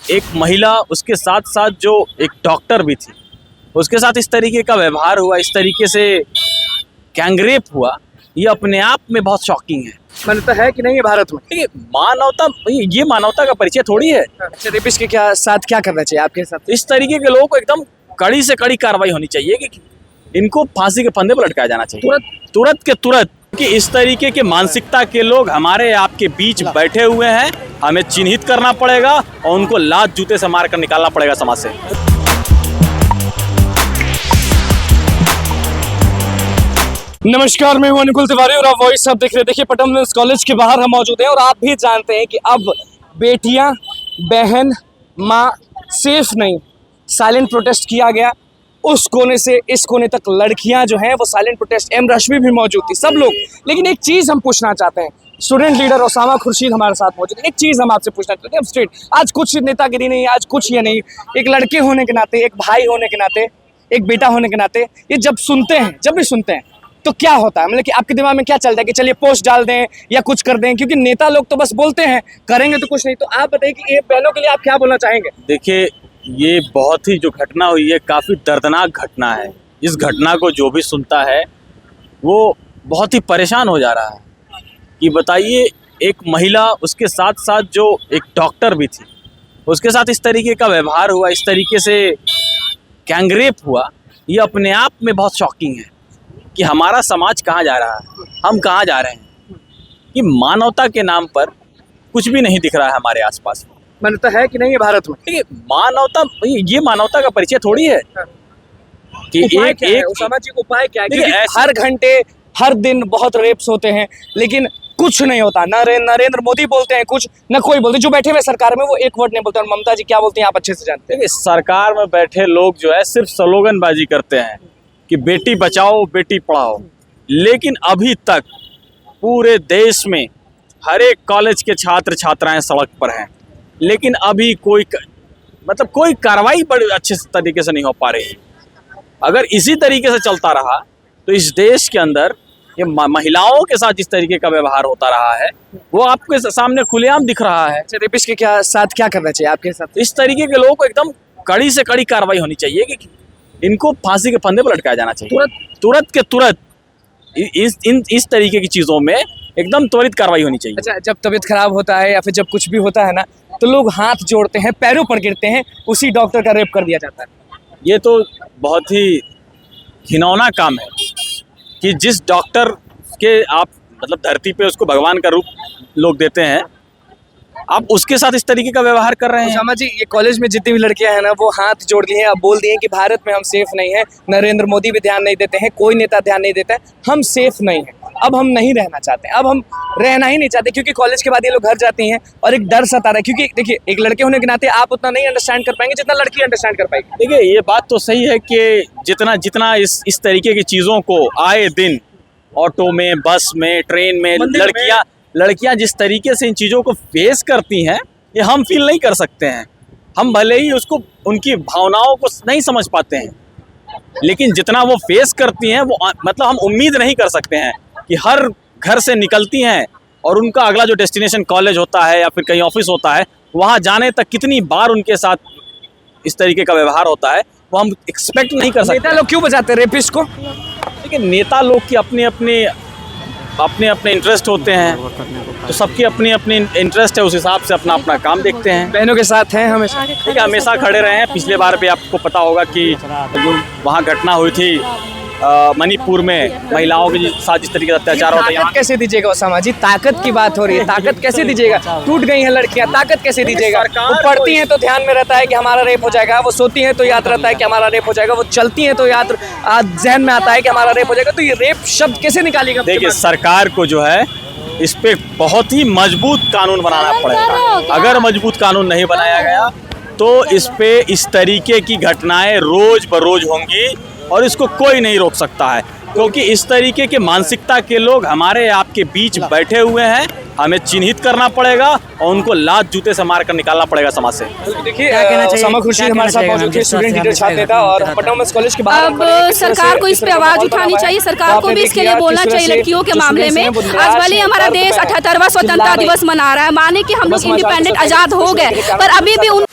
एक महिला उसके साथ साथ जो एक डॉक्टर भी थी, उसके साथ इस तरीके का व्यवहार हुआ, इस तरीके से गैंगरेप हुआ, ये अपने आप में बहुत शॉकिंग है। मान्यता है कि नहीं है भारत में? ये मानवता का परिचय थोड़ी है। अच्छा, रेपिस्ट के साथ क्या करना चाहिए आपके हिसाब से? इस तरीके के लोगों को एकदम कड़ी से कड़ी कार्रवाई होनी चाहिए कि इनको फांसी के फंदे पर लटकाया जाना चाहिए तुरंत कि इस तरीके के मानसिकता के लोग हमारे आपके बीच बैठे हुए हैं, हमें चिन्हित करना पड़ेगा और उनको लात जूते से मार कर निकालना पड़ेगा समाज से। नमस्कार, मैं हूं अनुकुल तिवारी और आप वॉइस आप देख रहे हैं। देखिए, पटना वुमेन्स कॉलेज के बाहर हम मौजूद हैं और आप भी जानते हैं कि अब बेटियां, बहन, माँ सेफ नहीं। साइलेंट प्रोटेस्ट किया गया, उस कोने से इस कोने तक लड़कियां जो हैं वो साइलेंट प्रोटेस्ट, एम रश्मि भी मौजूद थी, सब लोग। लेकिन एक चीज़ हम पूछना चाहते हैं, स्टूडेंट लीडर ओसामा खुर्शीद हमारे साथ मौजूद है। एक चीज़ हम आपसे पूछना चाहते हैं, अब स्ट्रेट, आज कुछ नेतागिरी नहीं, आज कुछ ये नहीं, एक लड़के होने के नाते, एक भाई होने के नाते, एक बेटा होने के नाते, ये जब भी सुनते हैं तो क्या होता है? मतलब कि आपके दिमाग में क्या चलता है कि चलिए पोस्ट डाल दें या कुछ कर दें? क्योंकि नेता लोग तो बस बोलते हैं, करेंगे तो कुछ नहीं। तो आप बताइए कि ये बहनों के लिए आप क्या बोलना चाहेंगे? देखिए, ये बहुत ही जो घटना हुई है काफ़ी दर्दनाक घटना है। इस घटना को जो भी सुनता है वो बहुत ही परेशान हो जा रहा है कि बताइए, एक महिला, उसके साथ साथ जो एक डॉक्टर भी थी, उसके साथ इस तरीके का व्यवहार हुआ, इस तरीके से गैंगरेप हुआ, ये अपने आप में बहुत शॉकिंग है कि हमारा समाज कहाँ जा रहा है, हम कहाँ जा रहे हैं। कि मानवता के नाम पर कुछ भी नहीं दिख रहा है हमारे आसपास। मान्यता है कि नहीं है भारत में? देखिए, मानवता का परिचय थोड़ी है कि ओसामा जी, उपाय क्या है? क्योंकि हर घंटे हर दिन बहुत रेप्स होते हैं लेकिन कुछ नहीं होता। नरेंद्र मोदी बोलते हैं कुछ, न कोई बोलते। जो बैठे हुए सरकार में वो एक वर्ड नहीं बोलते। और ममता जी क्या बोलती हैं आप अच्छे से जानते हैं। सरकार में बैठे लोग जो है सिर्फ स्लोगनबाजी करते हैं कि बेटी बचाओ बेटी पढ़ाओ, लेकिन अभी तक पूरे देश में हर एक कॉलेज के छात्र छात्राएं सड़क पर हैं, लेकिन अभी कोई कार्रवाई बड़े अच्छे तरीके से नहीं हो पा रही। अगर इसी तरीके से चलता रहा तो इस देश के अंदर ये महिलाओं के साथ जिस तरीके का व्यवहार होता रहा है वो आपके सामने खुलेआम दिख रहा है। रेपिस्ट के साथ क्या करना चाहिए आपके हिसाब से? इस तरीके के लोगों को एकदम कड़ी से कड़ी कार्रवाई होनी चाहिए कि इनको फांसी के फंदे पर लटकाया जाना चाहिए तुरंत। इस तरीके की चीज़ों में एकदम त्वरित कार्रवाई होनी चाहिए। अच्छा, जब तबीयत खराब होता है या फिर जब कुछ भी होता है ना, तो लोग हाथ जोड़ते हैं, पैरों पर गिरते हैं, उसी डॉक्टर का रेप कर दिया जाता है। ये तो बहुत ही घिनौना काम है कि जिस डॉक्टर के आप धरती पे उसको भगवान का रूप लोग देते हैं, आप उसके साथ इस तरीके का व्यवहार कर रहे हैं। ओसामा जी, ये कॉलेज में जितनी भी लड़कियां हैं ना, वो हाथ जोड़ ली हैं, अब बोल दिए हैं कि भारत में हम सेफ नहीं है। नरेंद्र मोदी भी ध्यान नहीं देते हैं, कोई नेता ध्यान नहीं देता है, हम सेफ नहीं है। अब हम नहीं रहना चाहते, अब हम रहना ही नहीं चाहते, क्योंकि कॉलेज के बाद ये लोग घर जाती हैं और एक डर सता रहा है। क्योंकि देखिए, एक लड़के होने के नाते आप उतना नहीं अंडरस्टैंड कर पाएंगे जितना लड़की अंडरस्टैंड कर पाएगी। देखिए, ये बात तो सही है कि जितना इस तरीके की चीज़ों को आए दिन ऑटो में, बस में, ट्रेन में लड़कियां जिस तरीके से इन चीज़ों को फेस करती हैं, ये हम फील नहीं कर सकते हैं। हम भले ही उसको, उनकी भावनाओं को नहीं समझ पाते हैं, लेकिन जितना वो फेस करती हैं वो हम उम्मीद नहीं कर सकते हैं कि हर घर से निकलती हैं और उनका अगला जो डेस्टिनेशन कॉलेज होता है या फिर कहीं ऑफिस होता है, वहाँ जाने तक कितनी बार उनके साथ इस तरीके का व्यवहार होता है, वो हम एक्सपेक्ट नहीं कर सकते। नेता लोग क्यों बचाते हैं रेपिस्ट को? लेकिन नेता लोग की अपने इंटरेस्ट होते हैं, तो सबकी अपनी इंटरेस्ट है, उस हिसाब से अपना काम देखते हैं। बहनों के साथ हैं हमेशा? ठीक है, हमेशा खड़े रहे हैं। पिछले बार भी आपको पता होगा कि जो वहाँ घटना हुई थी मणिपुर में, महिलाओं के साथ जिस तरीके से अत्याचार होता है। ताकत कैसे दीजिएगा ओसामा जी? ताकत की बात हो रही है, ताकत कैसे दीजिएगा? टूट गई हैं लड़कियां, ताकत कैसे दीजिएगा? वो पढ़ती हैं तो ध्यान में रहता है कि हमारा रेप हो जाएगा, वो सोती हैं तो याद रहता है कि हमारा रेप हो जाएगा, वो चलती हैं तो याद जहन में आता है कि हमारा रेप हो जाएगा। तो ये रेप शब्द कैसे निकालेगा? देखिए, सरकार को जो है इस पे बहुत ही मजबूत कानून बनाना पड़ेगा। अगर मजबूत कानून नहीं बनाया गया तो इस पे इस तरीके की घटनाएं रोज बरोज होंगी और इसको कोई नहीं रोक सकता है, क्योंकि इस तरीके के मानसिकता के लोग हमारे आपके बीच बैठे हुए हैं, हमें चिन्हित करना पड़ेगा और उनको लात जूते से मार कर निकालना पड़ेगा समाज से। देखिए, ओसामा खुर्शीद हमारे साथ मौजूद थे, स्टूडेंट लीडर छात्र नेता, और पटना वुमेन्स कॉलेज के बाहर। अब सरकार को इस पे आवाज उठानी चाहिए, सरकार को भी इसके लिए बोलना चाहिए लड़कियों के मामले में। आज भले हमारा देश 78वां स्वतंत्रता दिवस मना रहा है, माने कि हम लोग इंडिपेंडेंट आजाद हो गए, पर अभी भी उन